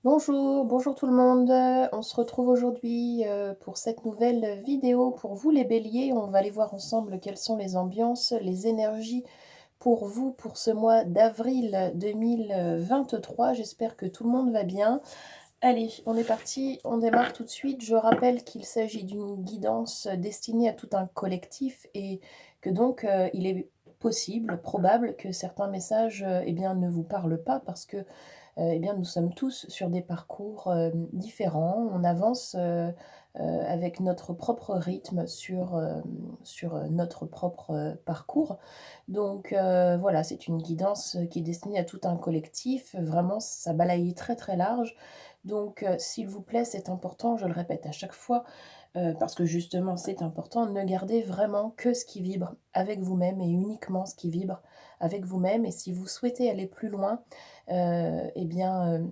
Bonjour, bonjour tout le monde. On se retrouve aujourd'hui pour cette nouvelle vidéo pour vous les béliers. On va aller voir ensemble quelles sont les ambiances, les énergies pour vous pour ce mois d'avril 2023. J'espère que tout le monde va bien. Allez, on est parti, on démarre tout de suite. Je rappelle qu'il s'agit d'une guidance destinée à tout un collectif et que donc il est possible, probable que certains messages eh bien, ne vous parlent pas parce que eh bien, nous sommes tous sur des parcours différents. On avance avec notre propre rythme sur notre propre parcours. Donc voilà, c'est une guidance qui est destinée à tout un collectif. Vraiment, ça balaye très très large. Donc s'il vous plaît, c'est important, je le répète à chaque fois, parce que justement c'est important, ne gardez vraiment que ce qui vibre avec vous-même et uniquement ce qui vibre avec vous-même. Et si vous souhaitez aller plus loin, eh bien,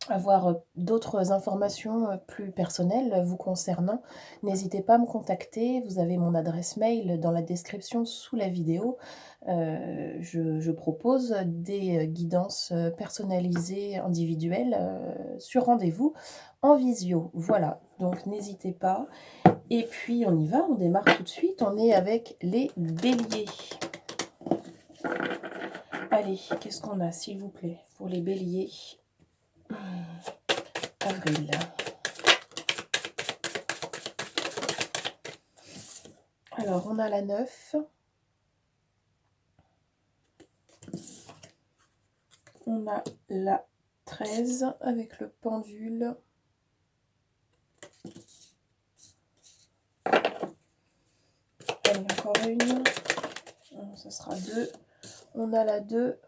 avoir d'autres informations plus personnelles vous concernant, n'hésitez pas à me contacter. Vous avez mon adresse mail dans la description sous la vidéo. Je propose des guidances personnalisées, individuelles, sur rendez-vous en visio. Voilà, donc n'hésitez pas. Et puis on y va, on démarre tout de suite. On est avec les béliers. Allez, qu'est-ce qu'on a, s'il vous plaît, pour les béliers avril. Alors, on a la 9. On a la 13 avec le pendule. Allez, encore une. Ça sera 2. On a la 2.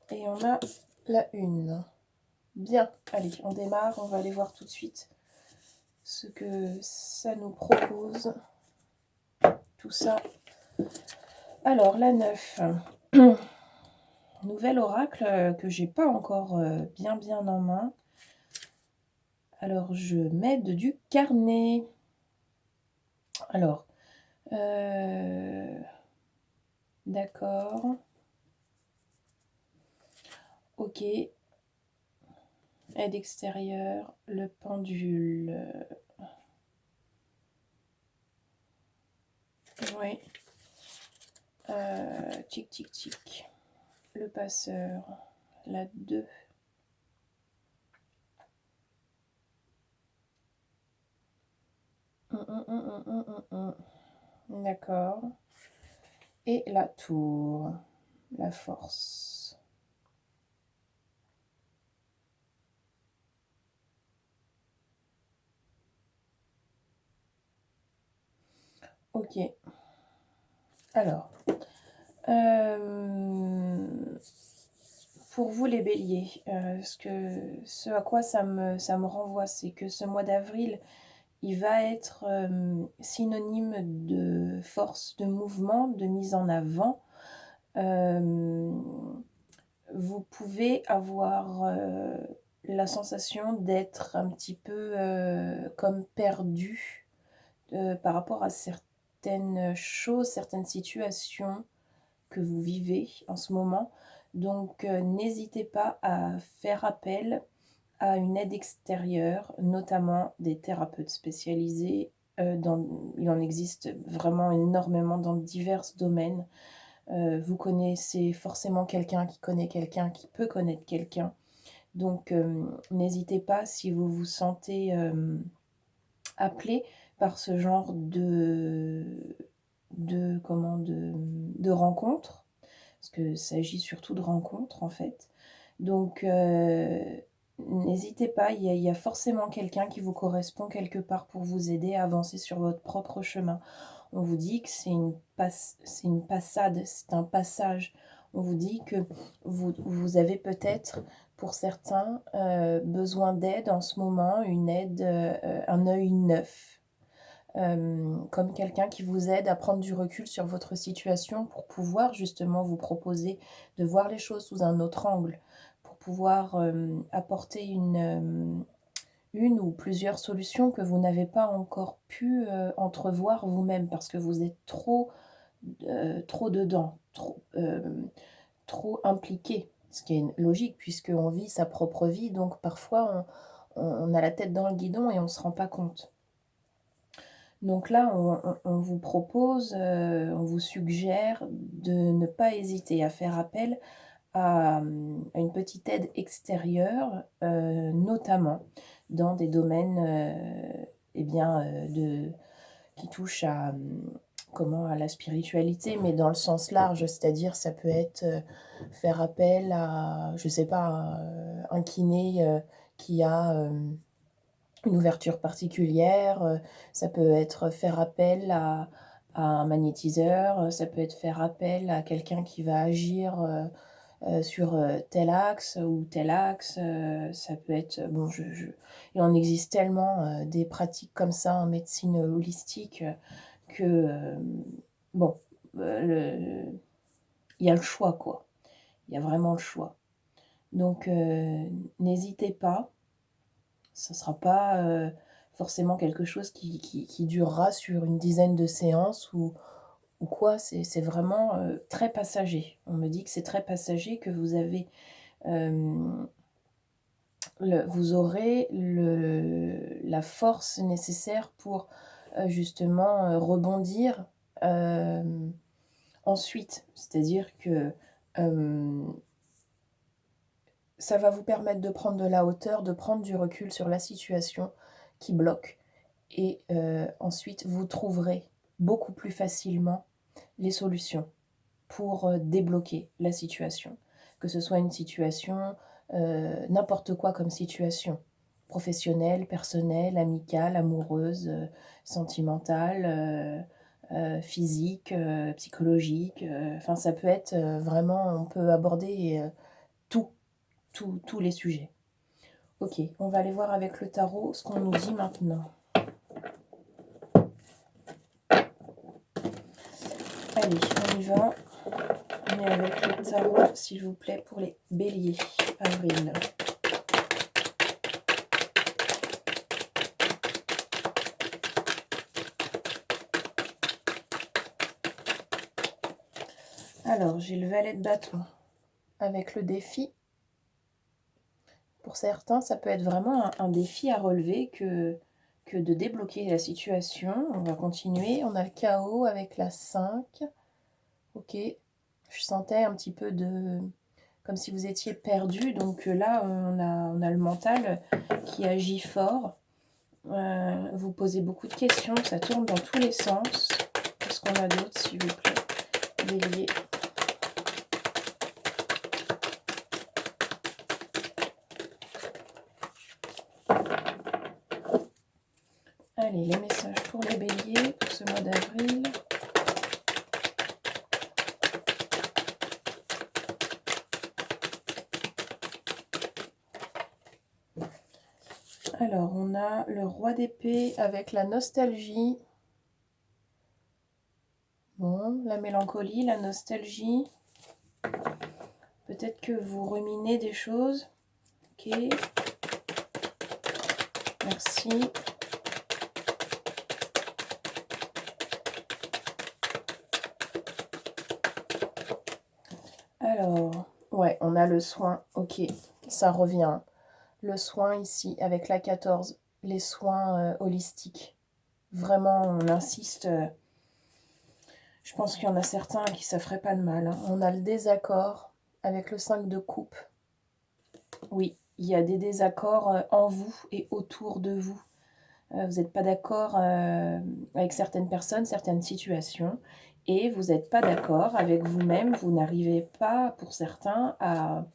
Et on a la 1. Bien, allez, on démarre. On va aller voir tout de suite ce que ça nous propose. Tout ça. Alors, la 9. Nouvel oracle que j'ai pas encore bien en main. Alors, je m'aide du carnet. Alors, d'accord. Ok. Aide extérieure, le pendule. Oui. Tic, tic, tic. Le passeur, la 2. D'accord. Et la tour, la force. Ok. Alors, pour vous les béliers, ce à quoi ça me renvoie, c'est que ce mois d'avril, il va être synonyme de force, de mouvement, de mise en avant. Vous pouvez avoir la sensation d'être un petit peu comme perdu par rapport à certaines choses, certaines situations que vous vivez en ce moment. Donc n'hésitez pas à faire appel à une aide extérieure, notamment des thérapeutes spécialisés. Il en existe vraiment énormément dans divers domaines. Vous connaissez forcément quelqu'un qui connaît quelqu'un qui peut connaître quelqu'un. Donc n'hésitez pas si vous vous sentez appelé par ce genre de rencontres, parce qu'il s'agit surtout de rencontres en fait. Donc n'hésitez pas, il y a forcément quelqu'un qui vous correspond quelque part pour vous aider à avancer sur votre propre chemin. On vous dit que c'est une passade, c'est un passage. On vous dit que vous avez peut-être, pour certains, besoin d'aide en ce moment, une aide, un œil neuf. Comme quelqu'un qui vous aide à prendre du recul sur votre situation pour pouvoir justement vous proposer de voir les choses sous un autre angle, pour pouvoir apporter une ou plusieurs solutions que vous n'avez pas encore pu entrevoir vous-même parce que vous êtes trop dedans, trop impliqué. ce qui est logique puisqu'on vit sa propre vie, donc parfois on a la tête dans le guidon et on ne se rend pas compte. Donc là, on vous propose, on vous suggère de ne pas hésiter à faire appel à une petite aide extérieure, notamment dans des domaines, qui touchent à la spiritualité, mais dans le sens large. C'est-à-dire ça peut être, faire appel à, je sais pas, un kiné, qui a, une ouverture particulière, ça peut être faire appel à un magnétiseur, ça peut être faire appel à quelqu'un qui va agir, sur, tel axe ou tel axe, ça peut être, bon il en existe tellement, des pratiques comme ça en médecine holistique, que, bon, le il y a le choix, quoi. Il y a vraiment le choix. Donc n'hésitez pas, ça sera pas, forcément quelque chose qui durera sur une dizaine de séances ou quoi. C'est vraiment, très passager. On me dit que c'est très passager, que vous avez, vous aurez la force nécessaire pour, justement, rebondir, ensuite. C'est-à-dire que, ça va vous permettre de prendre de la hauteur, de prendre du recul sur la situation qui bloque et ensuite vous trouverez beaucoup plus facilement les solutions pour, débloquer la situation. Que ce soit une situation, n'importe quoi comme situation, professionnelle, personnelle, amicale, amoureuse, sentimentale, physique, psychologique, enfin ça peut être, vraiment, on peut aborder, tout, tous les sujets. OK, on va aller voir avec le tarot ce qu'on nous dit maintenant. Allez, on y va. On est avec le tarot, s'il vous plaît, pour les béliers, avril. Alors, j'ai le valet de bâton avec le défi. Pour certains, ça peut être vraiment un défi à relever que de débloquer la situation. On va continuer. On a le chaos avec la 5. OK. Je sentais un petit peu de... comme si vous étiez perdu. Donc là, on a le mental qui agit fort. Vous posez beaucoup de questions. Ça tourne dans tous les sens. Qu'est-ce qu'on a d'autre, s'il vous plaît, bélier? Allez, les messages pour les béliers pour ce mois d'avril. Alors, on a le roi d'épée avec la nostalgie. Bon, la mélancolie, la nostalgie. Peut-être que vous ruminez des choses. OK. Merci. Alors, ouais, on a le soin. OK, ça revient. Le soin ici, avec la 14. Les soins holistiques. Vraiment, on insiste. Je pense qu'il y en a certains qui ça ferait pas de mal. Hein. On a le désaccord avec le 5 de coupe. Oui, il y a des désaccords en vous et autour de vous. Vous n'êtes pas d'accord avec certaines personnes, certaines situations, et vous n'êtes pas d'accord avec vous-même. Vous n'arrivez pas, pour certains, à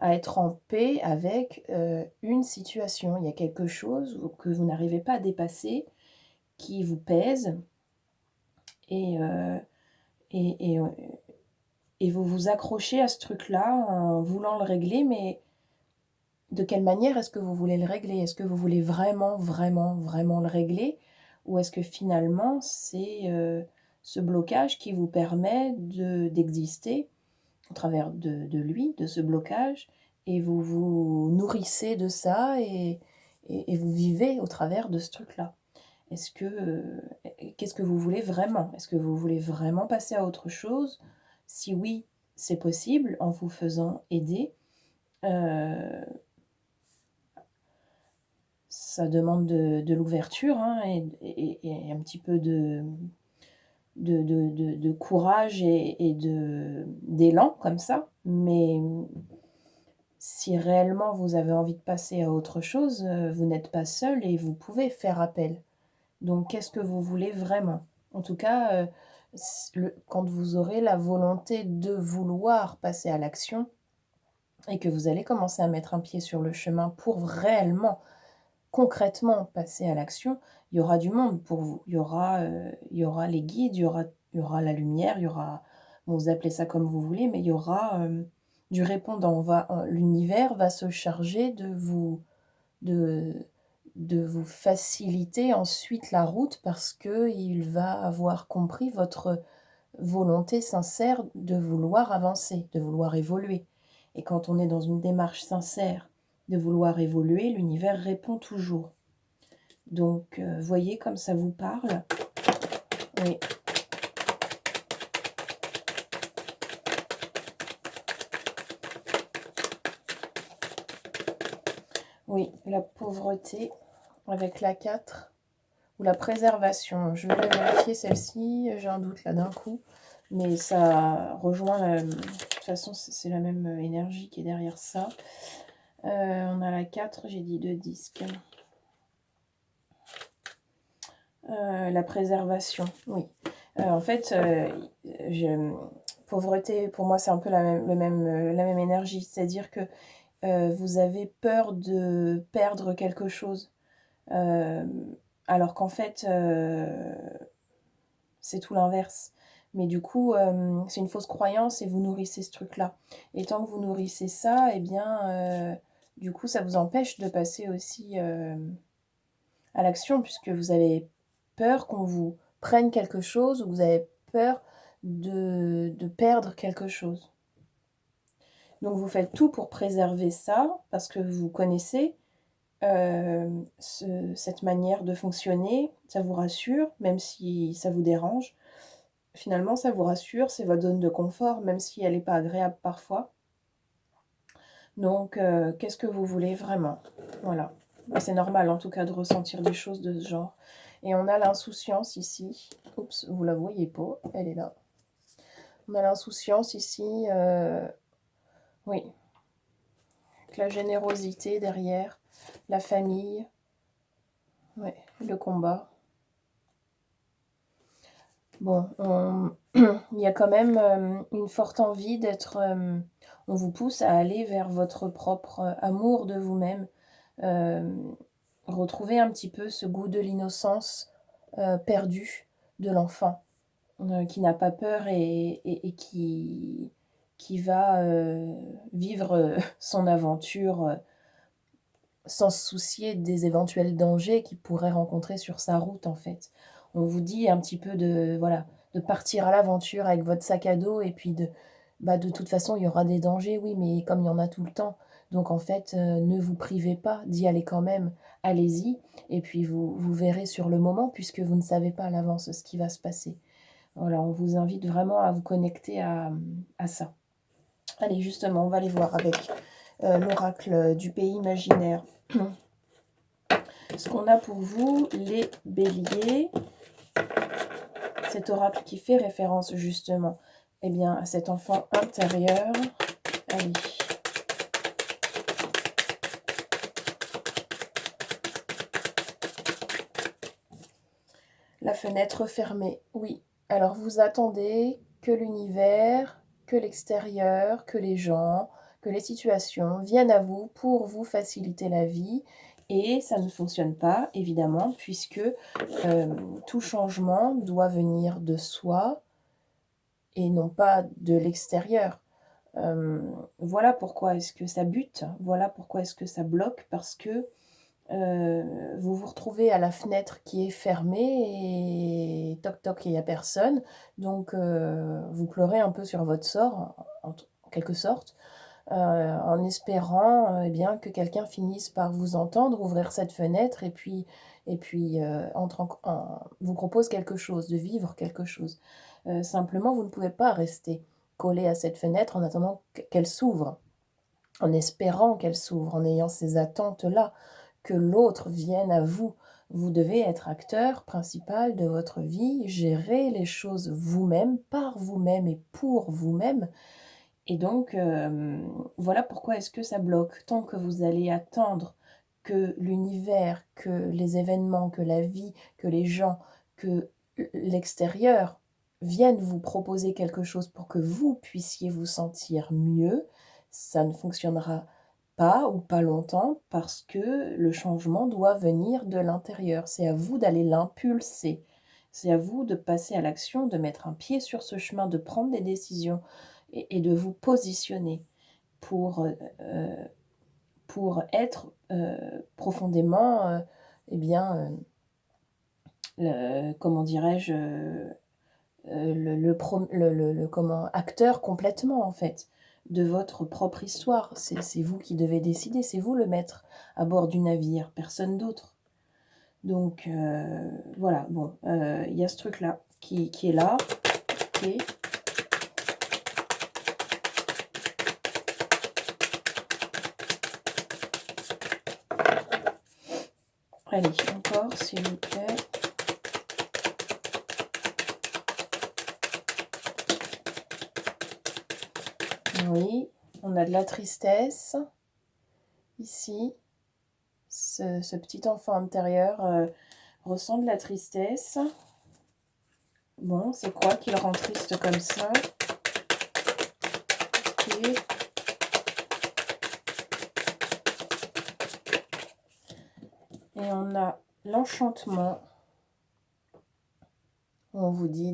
être en paix avec une situation. Il y a quelque chose que vous n'arrivez pas à dépasser, qui vous pèse, et, et, et, et vous vous accrochez à ce truc-là en voulant le régler, mais de quelle manière est-ce que vous voulez le régler? Est-ce que vous voulez vraiment, vraiment, vraiment le régler? Ou est-ce que finalement, c'est ce blocage qui vous permet d'exister au travers de lui, de ce blocage, et vous vous nourrissez de ça et vous vivez au travers de ce truc-là? Qu'est-ce que vous voulez vraiment? Est-ce que vous voulez vraiment passer à autre chose? Si oui, c'est possible en vous faisant aider. Ça demande de l'ouverture, hein, et un petit peu de courage et d'élan comme ça. Mais si réellement vous avez envie de passer à autre chose, vous n'êtes pas seul et vous pouvez faire appel. Donc qu'est-ce que vous voulez vraiment? En tout cas, quand vous aurez la volonté de vouloir passer à l'action et que vous allez commencer à mettre un pied sur le chemin pour réellement, concrètement passer à l'action, il y aura du monde pour vous. Il y aura les guides, il y aura la lumière, il y aura, bon, vous appelez ça comme vous voulez, mais il y aura, du répondant. L'univers va se charger de de vous faciliter ensuite la route parce qu'il va avoir compris votre volonté sincère de vouloir avancer, de vouloir évoluer. Et quand on est dans une démarche sincère de vouloir évoluer, l'univers répond toujours. Donc, voyez comme ça vous parle. Oui, oui, la pauvreté avec la 4 ou la préservation. Je vais la vérifier celle-ci, j'ai un doute là d'un coup, mais ça rejoint de toute façon, c'est la même énergie qui est derrière ça. On a la 4, j'ai dit 2 disques. La préservation, oui. En fait, pauvreté, pour moi, c'est un peu la même énergie. C'est-à-dire que vous avez peur de perdre quelque chose. Alors qu'en fait, c'est tout l'inverse. Mais du coup, c'est une fausse croyance et vous nourrissez ce truc-là. Et tant que vous nourrissez ça, eh bien, du coup, ça vous empêche de passer aussi à l'action, puisque vous avez peur qu'on vous prenne quelque chose ou vous avez peur de perdre quelque chose. Donc vous faites tout pour préserver ça, parce que vous connaissez cette manière de fonctionner, ça vous rassure, même si ça vous dérange. Finalement, ça vous rassure, c'est votre zone de confort, même si elle n'est pas agréable parfois. Donc, qu'est-ce que vous voulez vraiment? Voilà. C'est normal, en tout cas, de ressentir des choses de ce genre. Et on a l'insouciance ici. Oups, vous la voyez pas, elle est là. On a l'insouciance ici, oui, avec la générosité derrière, la famille, ouais, le combat. Bon, il y a quand même une forte envie d'être... on vous pousse à aller vers votre propre amour de vous-même. Retrouver un petit peu ce goût de l'innocence perdue de l'enfant, qui n'a pas peur et qui va vivre son aventure sans se soucier des éventuels dangers qu'il pourrait rencontrer sur sa route, en fait. On vous dit un petit peu de, voilà, de partir à l'aventure avec votre sac à dos et puis de toute façon, il y aura des dangers, oui, mais comme il y en a tout le temps. Donc en fait, ne vous privez pas d'y aller quand même. Allez-y et puis vous verrez sur le moment puisque vous ne savez pas à l'avance ce qui va se passer. Voilà, on vous invite vraiment à vous connecter à ça. Allez, justement, on va aller voir avec l'oracle du pays imaginaire. Ce qu'on a pour vous, les béliers, cet oracle qui fait référence justement, eh bien, à cet enfant intérieur. Allez. La fenêtre fermée, oui. Alors vous attendez que l'univers, que l'extérieur, que les gens, que les situations viennent à vous pour vous faciliter la vie. Et ça ne fonctionne pas, évidemment, puisque tout changement doit venir de soi et non pas de l'extérieur. Voilà pourquoi est-ce que ça bute, voilà pourquoi est-ce que ça bloque, parce que vous vous retrouvez à la fenêtre qui est fermée et toc toc, il n'y a personne. Donc vous pleurez un peu sur votre sort, en quelque sorte, en espérant eh bien, que quelqu'un finisse par vous entendre, ouvrir cette fenêtre et puis vous propose quelque chose, de vivre quelque chose. Simplement, vous ne pouvez pas rester collé à cette fenêtre en attendant qu'elle s'ouvre, en espérant qu'elle s'ouvre, en ayant ces attentes-là, que l'autre vienne à vous. Vous devez être acteur principal de votre vie, gérer les choses vous-même, par vous-même et pour vous-même. Et donc, voilà pourquoi est-ce que ça bloque. Tant que vous allez attendre que l'univers, que les événements, que la vie, que les gens, que l'extérieur viennent vous proposer quelque chose pour que vous puissiez vous sentir mieux, ça ne fonctionnera pas ou pas longtemps parce que le changement doit venir de l'intérieur. C'est à vous d'aller l'impulser. C'est à vous de passer à l'action, de mettre un pied sur ce chemin, de prendre des décisions et de vous positionner pour, être profondément, eh bien, comment dirais-je, comment, acteur complètement en fait de votre propre histoire. C'est vous qui devez décider, c'est vous le maître à bord du navire, personne d'autre. Donc voilà, bon, il y a ce truc-là qui est là. Ok. Allez, encore, s'il vous plaît. Oui, on a de la tristesse, ici. Ce petit enfant intérieur ressent de la tristesse. Bon, c'est quoi qui le rend triste comme ça? Ok. Et on a l'enchantement. On vous dit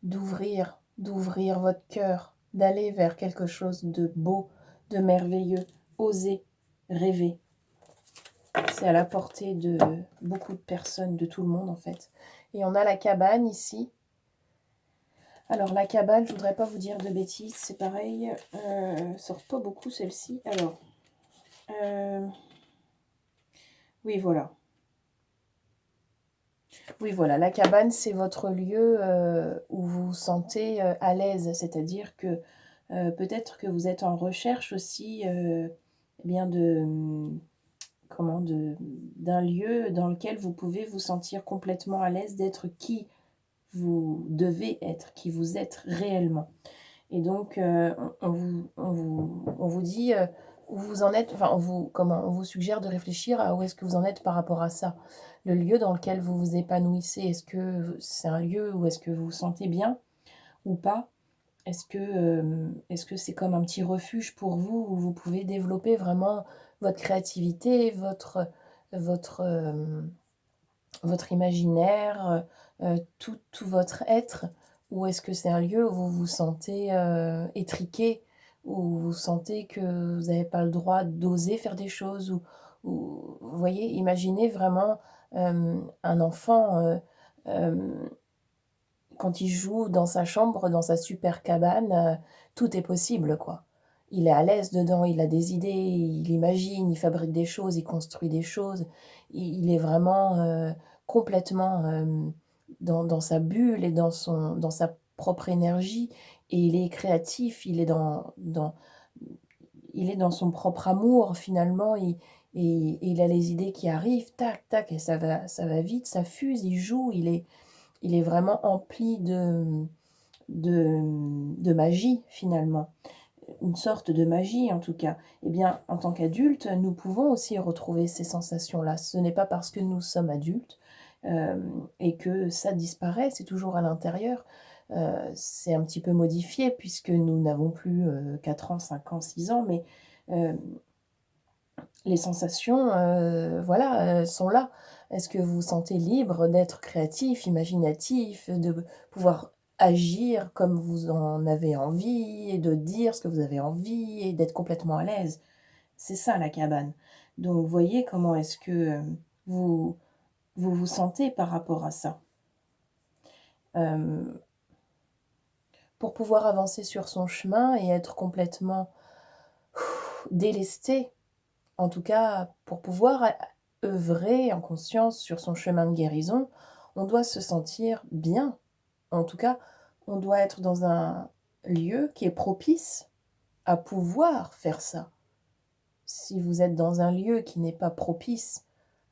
d'ouvrir votre cœur, d'aller vers quelque chose de beau, de merveilleux, oser, rêver. C'est à la portée de beaucoup de personnes, de tout le monde en fait. Et on a la cabane ici. Alors la cabane, je voudrais pas vous dire de bêtises, c'est pareil, sort pas beaucoup celle-ci. Alors, oui voilà. Oui voilà, la cabane c'est votre lieu où vous vous sentez à l'aise, c'est-à-dire que peut-être que vous êtes en recherche aussi eh bien d'un lieu dans lequel vous pouvez vous sentir complètement à l'aise d'être qui vous devez être, qui vous êtes réellement. Et donc, on vous dit où vous en êtes, enfin, on vous suggère de réfléchir à où est-ce que vous en êtes par rapport à ça. Le lieu dans lequel vous vous épanouissez, est-ce que c'est un lieu où est-ce que vous vous sentez bien ou pas? Est-ce que c'est comme un petit refuge pour vous où vous pouvez développer vraiment votre créativité, votre, votre imaginaire, tout votre être? Ou est-ce que c'est un lieu où vous vous sentez étriqué, où vous sentez que vous n'avez pas le droit d'oser faire des choses, vous voyez, imaginez vraiment un enfant quand il joue dans sa chambre, dans sa super cabane, tout est possible, quoi. Il est à l'aise dedans, il a des idées, il imagine, il fabrique des choses, il construit des choses. Il est vraiment complètement dans sa bulle et dans sa propre énergie. Et il est créatif, il est dans son propre amour, finalement. Et il a les idées qui arrivent, tac, tac, et ça va vite, ça fuse, il joue, il est vraiment empli de magie, finalement. Une sorte de magie, en tout cas. Eh bien, en tant qu'adulte, nous pouvons aussi retrouver ces sensations-là. Ce n'est pas parce que nous sommes adultes et que ça disparaît, c'est toujours à l'intérieur. C'est un petit peu modifié puisque nous n'avons plus 4 ans, 5 ans, 6 ans, mais euh, les sensations, voilà, sont là. Est-ce que vous vous sentez libre d'être créatif, imaginatif, de pouvoir agir comme vous en avez envie et de dire ce que vous avez envie et d'être complètement à l'aise? C'est ça la cabane. Donc vous voyez comment est-ce que vous, vous sentez par rapport à ça. Pour pouvoir avancer sur son chemin et être complètement délesté, en tout cas, pour pouvoir œuvrer en conscience sur son chemin de guérison, on doit se sentir bien. En tout cas, on doit être dans lieu qui est propice à pouvoir faire ça. Si vous êtes dans un lieu qui n'est pas propice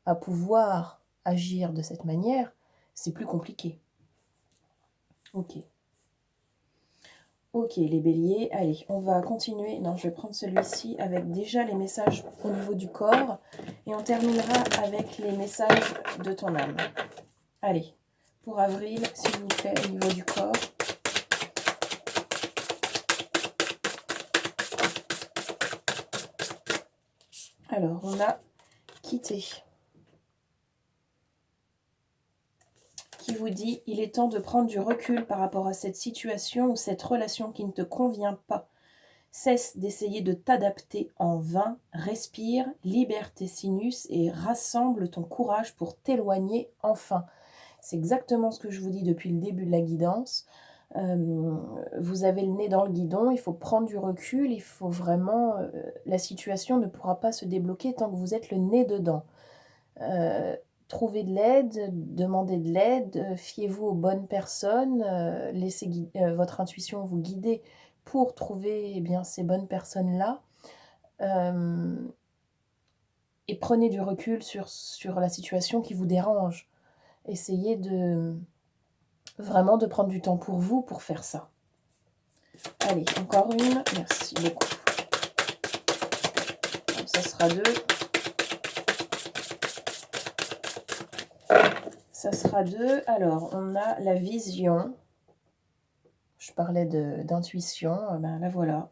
à pouvoir agir de cette manière, c'est plus compliqué. Ok. Ok, les béliers, allez, on va continuer. Non, je vais prendre celui-ci avec déjà les messages au niveau du corps. Et on terminera avec les messages de ton âme. Allez, pour avril, s'il vous plaît, au niveau du corps. Alors, on a quitté. Qui vous dit, il est temps de prendre du recul par rapport à cette situation ou cette relation qui ne te convient pas. Cesse d'essayer de t'adapter en vain, respire, libère tes sinus et rassemble ton courage pour t'éloigner enfin. C'est exactement ce que je vous dis depuis le début de la guidance. Vous avez le nez dans le guidon, il faut prendre du recul, il faut vraiment... la situation ne pourra pas se débloquer tant que vous êtes le nez dedans. Trouvez de l'aide, demandez de l'aide, fiez-vous aux bonnes personnes, laissez votre intuition vous guider pour trouver bien ces bonnes personnes-là. Et prenez du recul sur la situation qui vous dérange. Essayez vraiment de prendre du temps pour vous pour faire ça. Allez, encore une. Merci beaucoup. Donc, ça sera 2. Ça sera 2. Alors, on a la vision. Je parlais d'intuition. Ben, la voilà.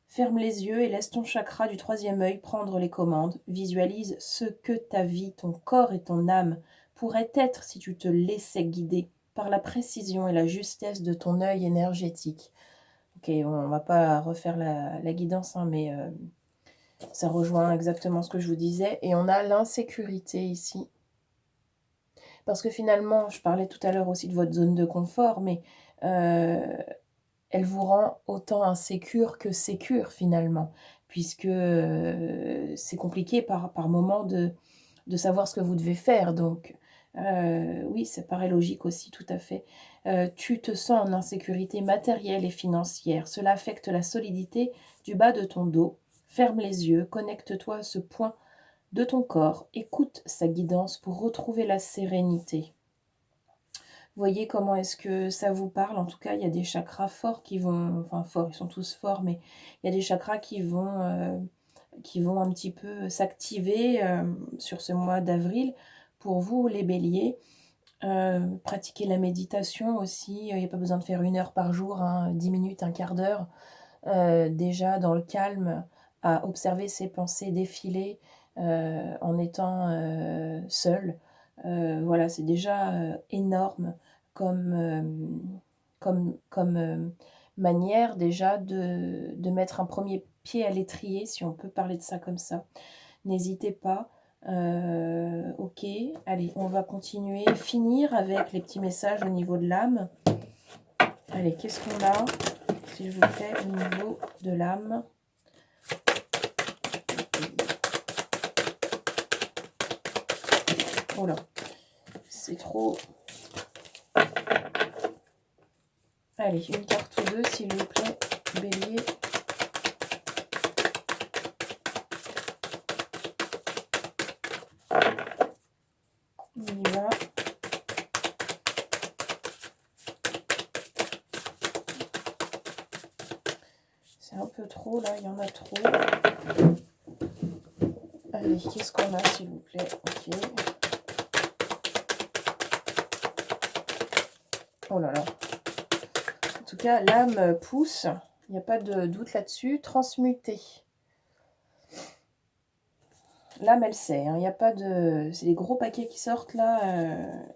Ferme les yeux et laisse ton chakra du 3e œil prendre les commandes. Visualise ce que ta vie, ton corps et ton âme pourraient être si tu te laissais guider par la précision et la justesse de ton œil énergétique. Ok, on ne va pas refaire la guidance, hein, mais ça rejoint exactement ce que je vous disais. Et on a l'insécurité ici. Parce que finalement, je parlais tout à l'heure aussi de votre zone de confort, mais elle vous rend autant insécure que sécure finalement, puisque c'est compliqué par moment de savoir ce que vous devez faire. Donc oui, ça paraît logique aussi, tout à fait. Tu te sens en insécurité matérielle et financière. Cela affecte la solidité du bas de ton dos. Ferme les yeux, connecte-toi à ce point de ton corps, écoute sa guidance pour retrouver la sérénité. Voyez comment est-ce que ça vous parle. En tout cas, il y a des chakras forts qui vont... Enfin, forts, ils sont tous forts, mais il y a des chakras qui vont un petit peu s'activer sur ce mois d'avril. Pour vous, les béliers, pratiquez la méditation aussi. Il n'y a pas besoin de faire 1 heure par jour, hein, 10 minutes, un quart d'heure. Déjà, dans le calme, à observer ses pensées défiler en étant seul. Voilà, c'est déjà énorme comme manière déjà de mettre un premier pied à l'étrier, si on peut parler de ça comme ça. N'hésitez pas. Ok, allez, on va continuer, finir avec les petits messages au niveau de l'âme. Allez, qu'est-ce qu'on a, s'il vous plaît, au niveau de l'âme? Oh là, c'est trop... Allez, une carte ou 2, s'il vous plaît, bélier. On y va. C'est un peu trop, là, il y en a trop. Allez, qu'est-ce qu'on a, s'il vous plaît? Ok. Oh là là. En tout cas, l'âme pousse. Il n'y a pas de doute là-dessus. Transmuter. L'âme, elle sait. Il n'y a pas de... C'est des gros paquets qui sortent là.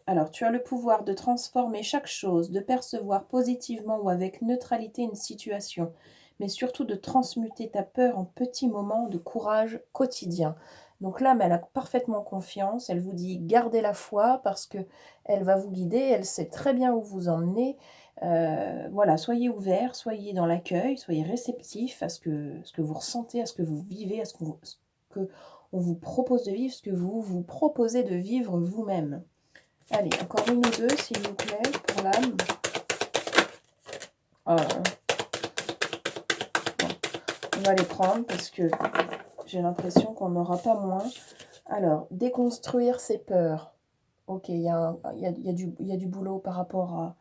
Alors, tu as le pouvoir de transformer chaque chose, de percevoir positivement ou avec neutralité une situation, mais surtout de transmuter ta peur en petits moments de courage quotidien. Donc l'âme, elle a parfaitement confiance. Elle vous dit, gardez la foi parce que elle va vous guider. Elle sait très bien où vous emmenez. Voilà, soyez ouverts, soyez dans l'accueil, soyez réceptifs à ce que vous ressentez, à ce que vous vivez, à ce que on vous propose de vivre, ce que vous vous proposez de vivre vous-même. Allez, encore 1 ou 2, s'il vous plaît, pour l'âme. Bon, on va les prendre parce que j'ai l'impression qu'on n'aura pas moins. Alors, déconstruire ses peurs. Ok, il y a du boulot par rapport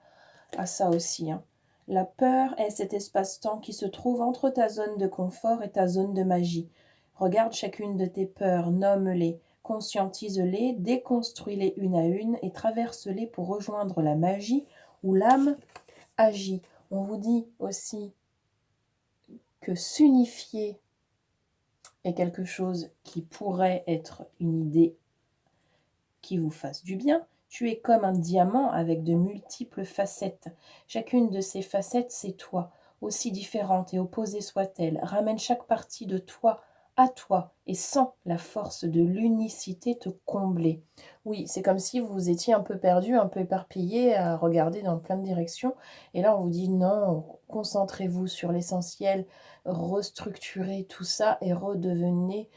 à ça aussi, hein. La peur est cet espace-temps qui se trouve entre ta zone de confort et ta zone de magie. Regarde chacune de tes peurs, nomme-les, conscientise-les, déconstruis-les une à une et traverse-les pour rejoindre la magie où l'âme agit. On vous dit aussi que s'unifier est quelque chose qui pourrait être une idée qui vous fasse du bien. Tu es comme un diamant avec de multiples facettes. Chacune de ces facettes, c'est toi. Aussi différente et opposée soit-elle, ramène chaque partie de toi à toi et sans la force de l'unicité te combler. Oui, c'est comme si vous étiez un peu perdu, un peu éparpillé, à regarder dans plein de directions. Et là, on vous dit non, concentrez-vous sur l'essentiel, restructurez tout ça et redevenez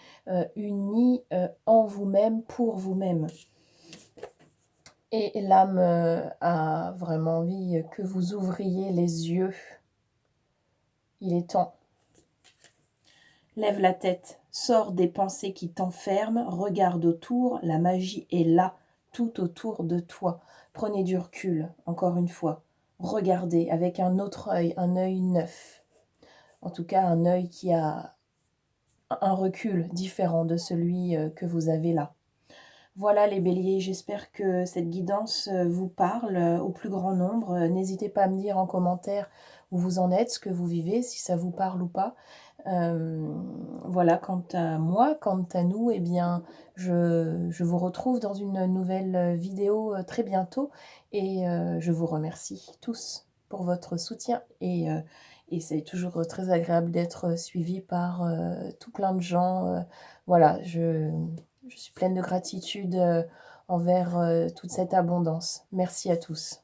unis en vous-même, pour vous-même. Et l'âme a vraiment envie que vous ouvriez les yeux. Il est temps. Lève la tête, sors des pensées qui t'enferment, regarde autour, la magie est là, tout autour de toi. Prenez du recul, encore une fois. Regardez avec un autre œil, un œil neuf. En tout cas, un œil qui a un recul différent de celui que vous avez là. Voilà les béliers, j'espère que cette guidance vous parle au plus grand nombre. N'hésitez pas à me dire en commentaire où vous en êtes, ce que vous vivez, si ça vous parle ou pas. Voilà, quant à moi, quant à nous, eh bien, je vous retrouve dans une nouvelle vidéo très bientôt et je vous remercie tous pour votre soutien et c'est toujours très agréable d'être suivi par tout plein de gens. Voilà, je suis pleine de gratitude envers toute cette abondance. Merci à tous.